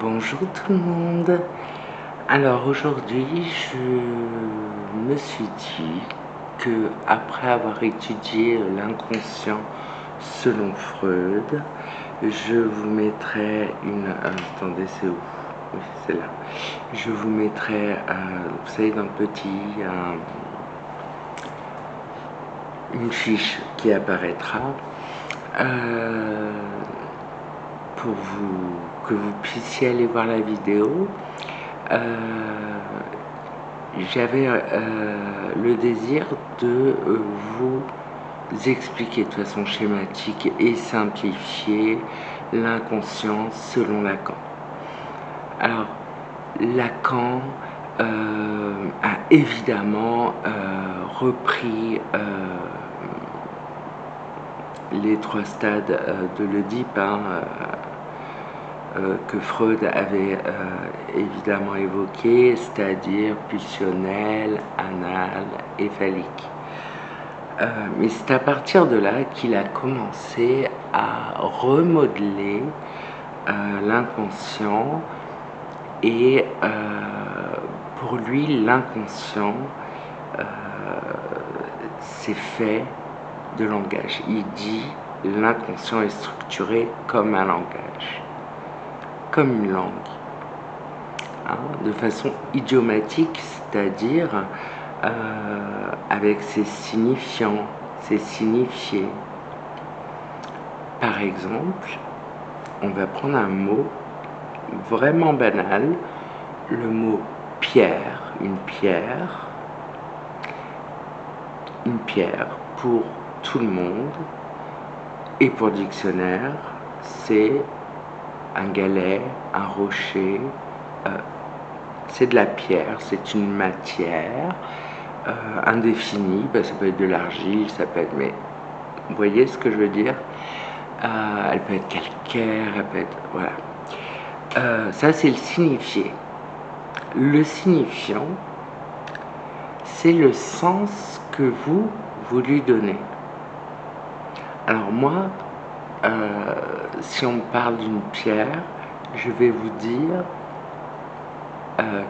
Bonjour tout le monde. Alors aujourd'hui, je me suis dit que après avoir étudié l'inconscient selon Freud, je vous mettrai une... attendez, c'est où? Oui, c'est là. Je vous mettrai, vous savez, dans le petit, une fiche qui apparaîtra pour que vous puissiez aller voir la vidéo. J'avais le désir de vous expliquer de façon schématique et simplifiée l'inconscient selon Lacan. Alors, Lacan a évidemment repris les 3 stades de l'Oedipe, que Freud avait évidemment évoqué, c'est-à-dire pulsionnel, anal et phallique. Mais c'est à partir de là qu'il a commencé à remodeler l'inconscient et pour lui l'inconscient c'est fait de langage. Il dit l'inconscient est structuré comme un langage, comme une langue, de façon idiomatique, c'est-à-dire avec ses signifiants, ses signifiés. Par exemple, on va prendre un mot vraiment banal, le mot pierre, une pierre pour tout le monde et pour le dictionnaire, c'est un galet, un rocher, c'est de la pierre, c'est une matière indéfinie, ça peut être de l'argile, ça peut être, mais vous voyez ce que je veux dire, elle peut être calcaire, elle peut être, voilà. Ça c'est le signifié. Le signifiant, c'est le sens que vous lui donnez. Alors moi, si on me parle d'une pierre, je vais vous dire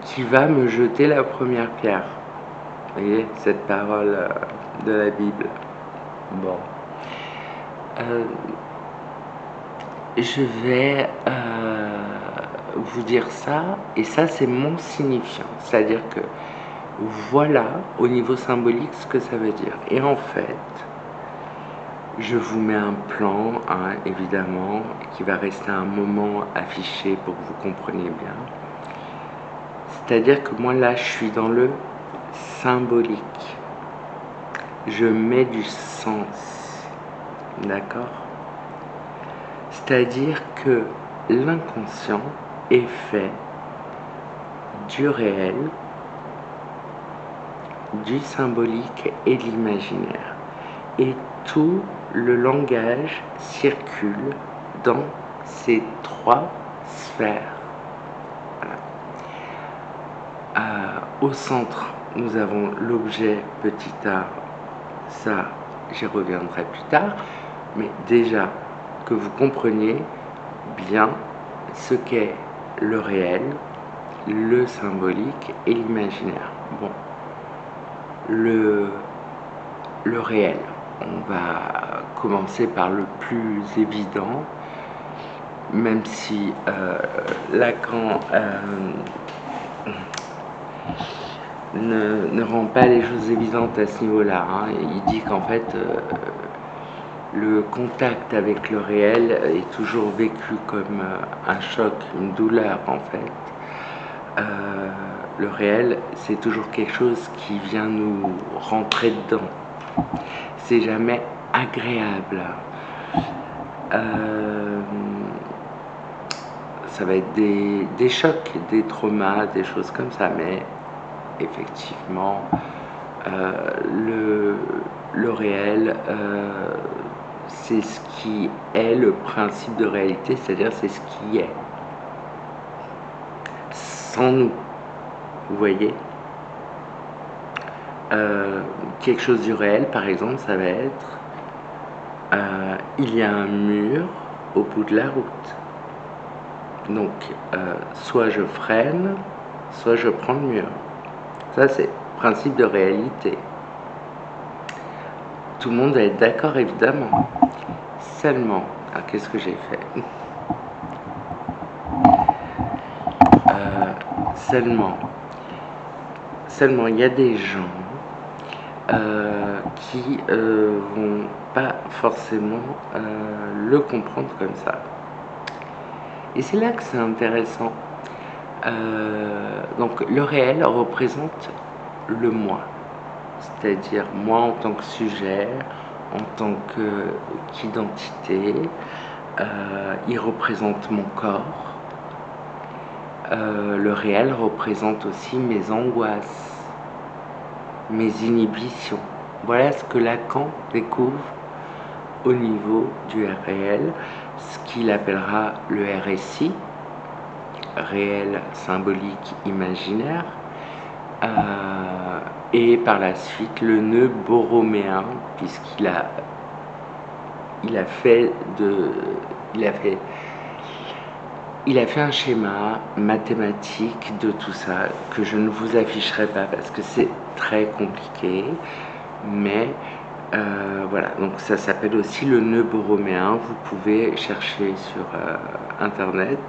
qui va me jeter la première pierre. Vous voyez, cette parole de la Bible. Bon. Je vais vous dire ça, et ça c'est mon signifiant. C'est-à-dire que voilà, au niveau symbolique, ce que ça veut dire. Et en fait, je vous mets un plan, évidemment, qui va rester un moment affiché pour que vous compreniez bien. C'est-à-dire que moi, là, je suis dans le symbolique. Je mets du sens. D'accord? C'est-à-dire que l'inconscient est fait du réel, du symbolique et de l'imaginaire. Et tout le langage circule dans ces 3 sphères. Voilà. Au centre, nous avons l'objet petit a, ça j'y reviendrai plus tard, mais déjà que vous compreniez bien ce qu'est le réel, le symbolique et l'imaginaire. Bon, le réel, on va commencer par le plus évident, même si Lacan ne rend pas les choses évidentes à ce niveau-là. Il dit qu'en fait, le contact avec le réel est toujours vécu comme un choc, une douleur en fait. Le réel, c'est toujours quelque chose qui vient nous rentrer dedans. C'est jamais agréable. Ça va être des chocs, des traumas, des choses comme ça, mais effectivement, le réel, c'est ce qui est le principe de réalité, c'est-à-dire c'est ce qui est. Sans nous, vous voyez. Quelque chose du réel, par exemple, ça va être il y a un mur au bout de la route. Donc, soit je freine, soit je prends le mur. Ça, c'est le principe de réalité. Tout le monde va être d'accord, évidemment. Seulement, qu'est-ce que j'ai fait? Seulement, il y a des gens qui vont pas forcément le comprendre comme ça. Et c'est là que c'est intéressant. Donc le réel représente le moi, c'est-à-dire moi en tant que sujet, en tant qu'identité, il représente mon corps. Le réel représente aussi mes angoisses, mes inhibitions. Voilà ce que Lacan découvre au niveau du réel, ce qu'il appellera le RSI, réel, symbolique, imaginaire, et par la suite le nœud borroméen, puisqu'il a fait un schéma mathématique de tout ça que je ne vous afficherai pas parce que c'est très compliqué, mais voilà, donc ça s'appelle aussi le nœud borroméen. Vous pouvez chercher sur internet.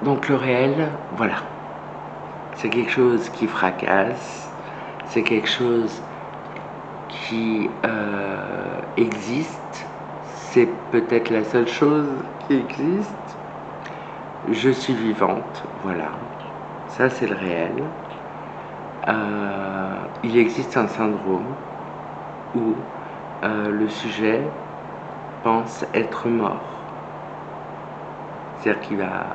Donc le réel, voilà, c'est quelque chose qui fracasse, c'est quelque chose qui existe, c'est peut-être la seule chose qui existe. Je suis vivante, voilà, ça c'est le réel. Il existe un syndrome où le sujet pense être mort. C'est-à-dire qu'il va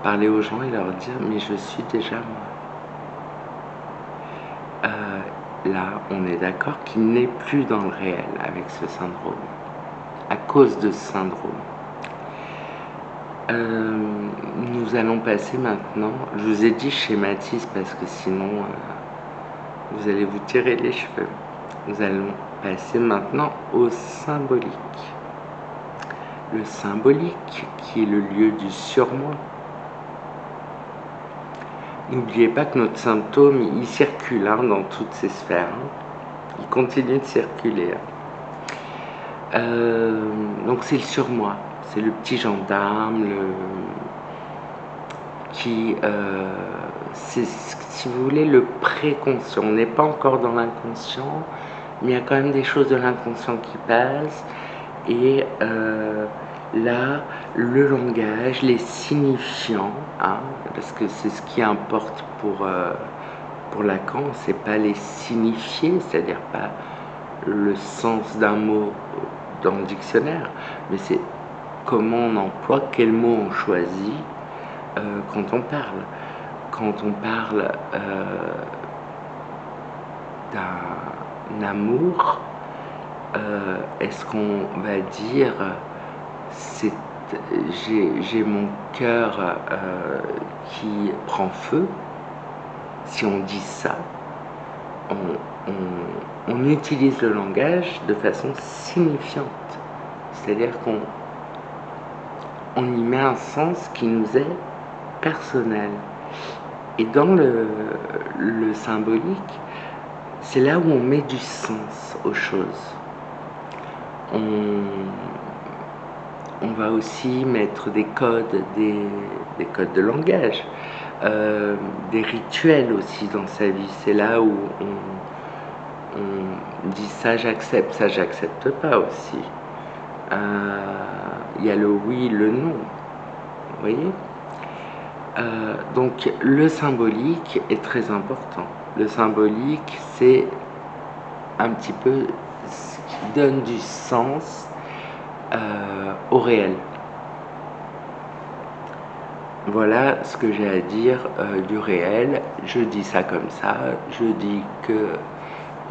parler aux gens et leur dire « mais je suis déjà mort ». Là, on est d'accord qu'il n'est plus dans le réel avec ce syndrome, à cause de ce syndrome. Nous allons passer maintenant, je vous ai dit schématise parce que sinon vous allez vous tirer les cheveux. Nous allons passer maintenant au symbolique. Le symbolique qui est le lieu du surmoi. N'oubliez pas que notre symptôme, il circule dans toutes ces sphères. Il continue de circuler. Donc c'est le surmoi, c'est le petit gendarme, c'est, si vous voulez, le préconscient. On n'est pas encore dans l'inconscient, mais il y a quand même des choses de l'inconscient qui passent. Et là, le langage, les signifiants, parce que c'est ce qui importe pour Lacan, c'est pas les signifier, c'est-à-dire pas le sens d'un mot dans le dictionnaire, mais c'est comment on emploie, quel mot on choisit quand on parle. Quand on parle d'un amour, est-ce qu'on va dire j'ai mon cœur qui prend feu? Si on dit ça, on utilise le langage de façon signifiante, c'est-à-dire qu'on y met un sens qui nous est personnel. Et dans le symbolique, c'est là où on met du sens aux choses. On va aussi mettre des codes, des codes de langage, des rituels aussi dans sa vie. C'est là où on dit ça j'accepte pas aussi. Il y a le oui, le non, vous voyez. Donc le symbolique est très important. Le symbolique, c'est un petit peu ce qui donne du sens au réel. Voilà ce que j'ai à dire du réel. Je dis ça comme ça. Je dis que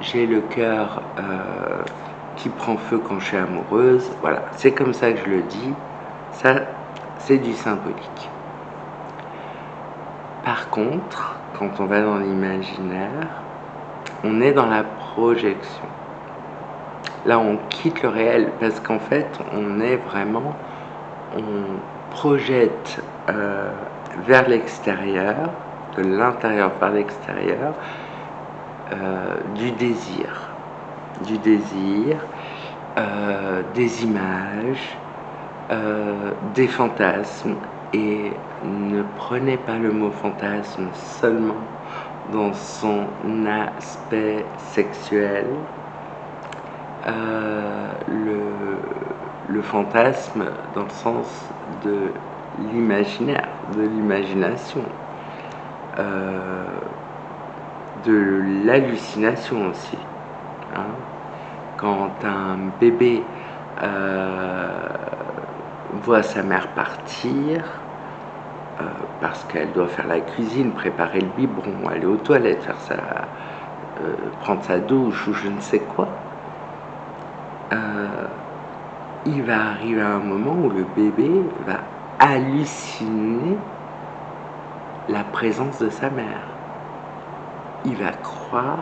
j'ai le cœur qui prend feu quand je suis amoureuse. Voilà, c'est comme ça que je le dis. Ça, c'est du symbolique. Par contre, quand on va dans l'imaginaire, on est dans la projection. Là, on quitte le réel parce qu'en fait, on projette vers l'extérieur, de l'intérieur vers l'extérieur, du désir, des images, des fantasmes. Et ne prenez pas le mot fantasme seulement dans son aspect sexuel. Le fantasme dans le sens de l'imaginaire, de l'imagination, de l'hallucination aussi, hein. Quand un bébé voit sa mère partir, parce qu'elle doit faire la cuisine, préparer le biberon, aller aux toilettes, prendre sa douche ou je ne sais quoi, il va arriver un moment où le bébé va halluciner la présence de sa mère. Il va croire,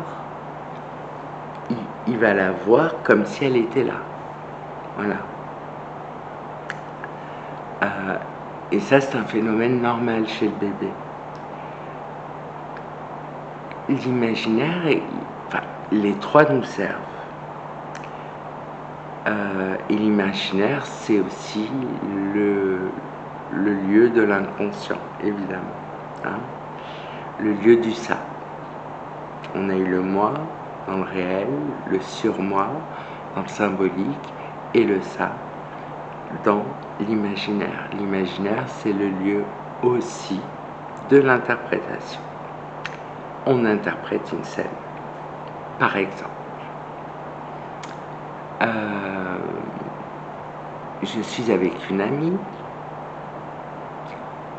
il va la voir comme si elle était là. Voilà. Et ça, c'est un phénomène normal chez le bébé. L'imaginaire, les trois nous servent. Et l'imaginaire, c'est aussi le lieu de l'inconscient, évidemment, hein. Le lieu du ça. On a eu le moi dans le réel, le surmoi dans le symbolique et le ça dans l'imaginaire. L'imaginaire, c'est le lieu aussi de l'interprétation. On interprète une scène, par exemple. Je suis avec une amie,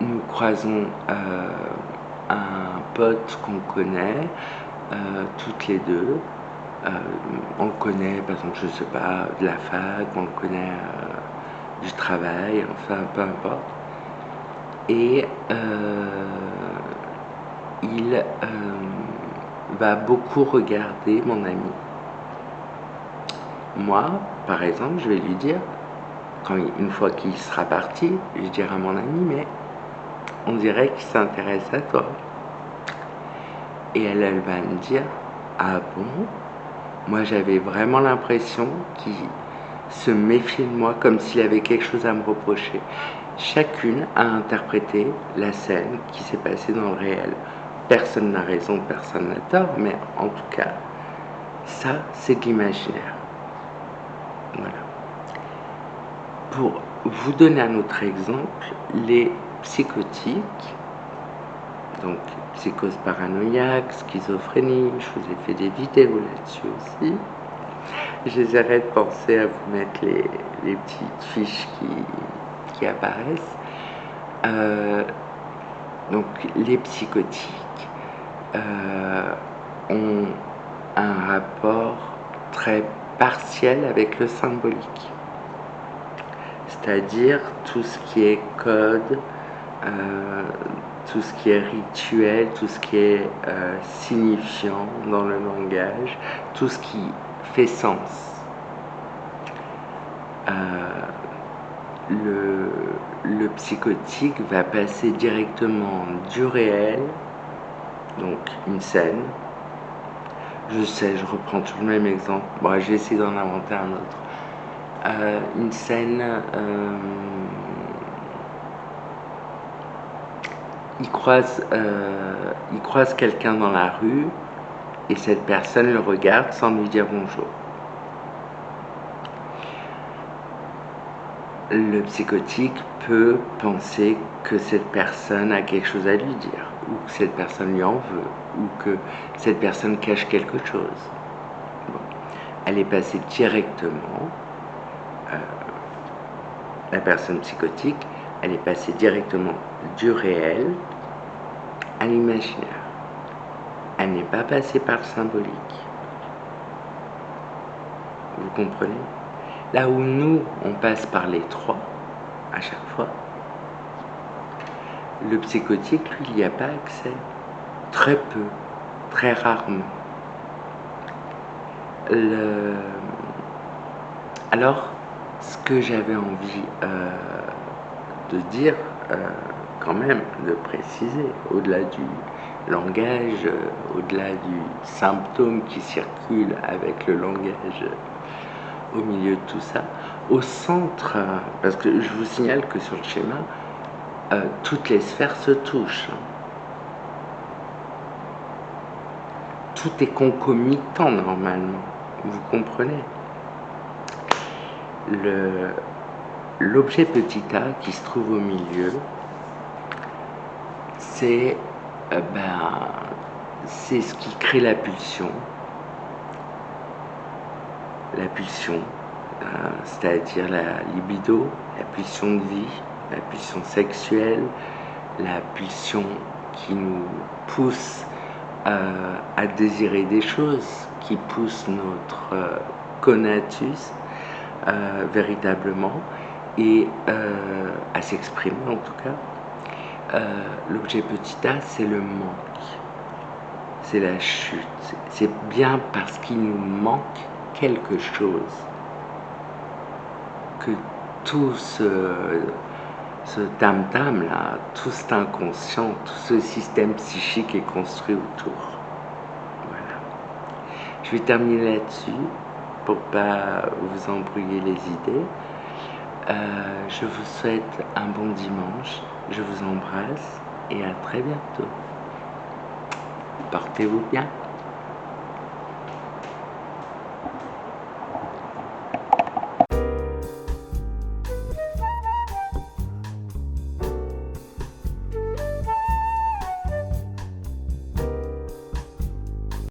nous croisons un pote qu'on connaît, toutes les deux. On le connaît, par exemple, je ne sais pas, de la fac, on le connaît du travail, enfin, peu importe. Et il va beaucoup regarder mon ami. Moi, par exemple, je vais lui dire, une fois qu'il sera parti, je dirai à mon ami, mais on dirait qu'il s'intéresse à toi. Et elle va me dire, ah bon? Moi, j'avais vraiment l'impression qu'il se méfiait de moi, comme s'il avait quelque chose à me reprocher. Chacune a interprété la scène qui s'est passée dans le réel. Personne n'a raison, personne n'a tort, mais en tout cas, ça, c'est de l'imaginaire. Voilà. Pour vous donner un autre exemple, les psychotiques, donc psychose paranoïaque, schizophrénie, je vous ai fait des vidéos là-dessus aussi. J'essaierai de penser à vous mettre les petites fiches qui apparaissent. Donc les psychotiques ont un rapport très partiel avec le symbolique. C'est-à-dire tout ce qui est code, tout ce qui est rituel, tout ce qui est signifiant dans le langage, tout ce qui fait sens. Le psychotique va passer directement du réel, donc une scène. Je sais, je reprends toujours le même exemple. Bon, j'ai essayé d'en inventer un autre. Une scène, il croise quelqu'un dans la rue et cette personne le regarde sans lui dire bonjour. Le psychotique peut penser que cette personne a quelque chose à lui dire, ou que cette personne lui en veut, ou que cette personne cache quelque chose. Bon. Elle est passée directement, la personne psychotique, elle est passée directement du réel à l'imaginaire. Elle n'est pas passée par le symbolique. Vous comprenez ? Là où nous, on passe par les trois, à chaque fois, le psychotique, lui, il n'y a pas accès. très peu, très rarement. Alors, ce que j'avais envie de dire, quand même, de préciser, au-delà du langage, au-delà du symptôme qui circule avec le langage au milieu de tout ça, au centre, parce que je vous signale que sur le schéma, toutes les sphères se touchent. Tout est concomitant normalement, vous comprenez? L'objet petit a qui se trouve au milieu, c'est c'est ce qui crée la pulsion, c'est-à-dire la libido, la pulsion de vie, la pulsion sexuelle, la pulsion qui nous pousse à désirer des choses, qui pousse notre conatus véritablement et à s'exprimer en tout cas. L'objet petit a, c'est le manque, c'est la chute, c'est bien parce qu'il nous manque quelque chose que tout ce tam-tam là, tout cet inconscient, tout ce système psychique est construit autour. Voilà. Je vais terminer là-dessus pour pas vous embrouiller les idées. Je vous souhaite un bon dimanche, je vous embrasse et à très bientôt. Portez-vous bien.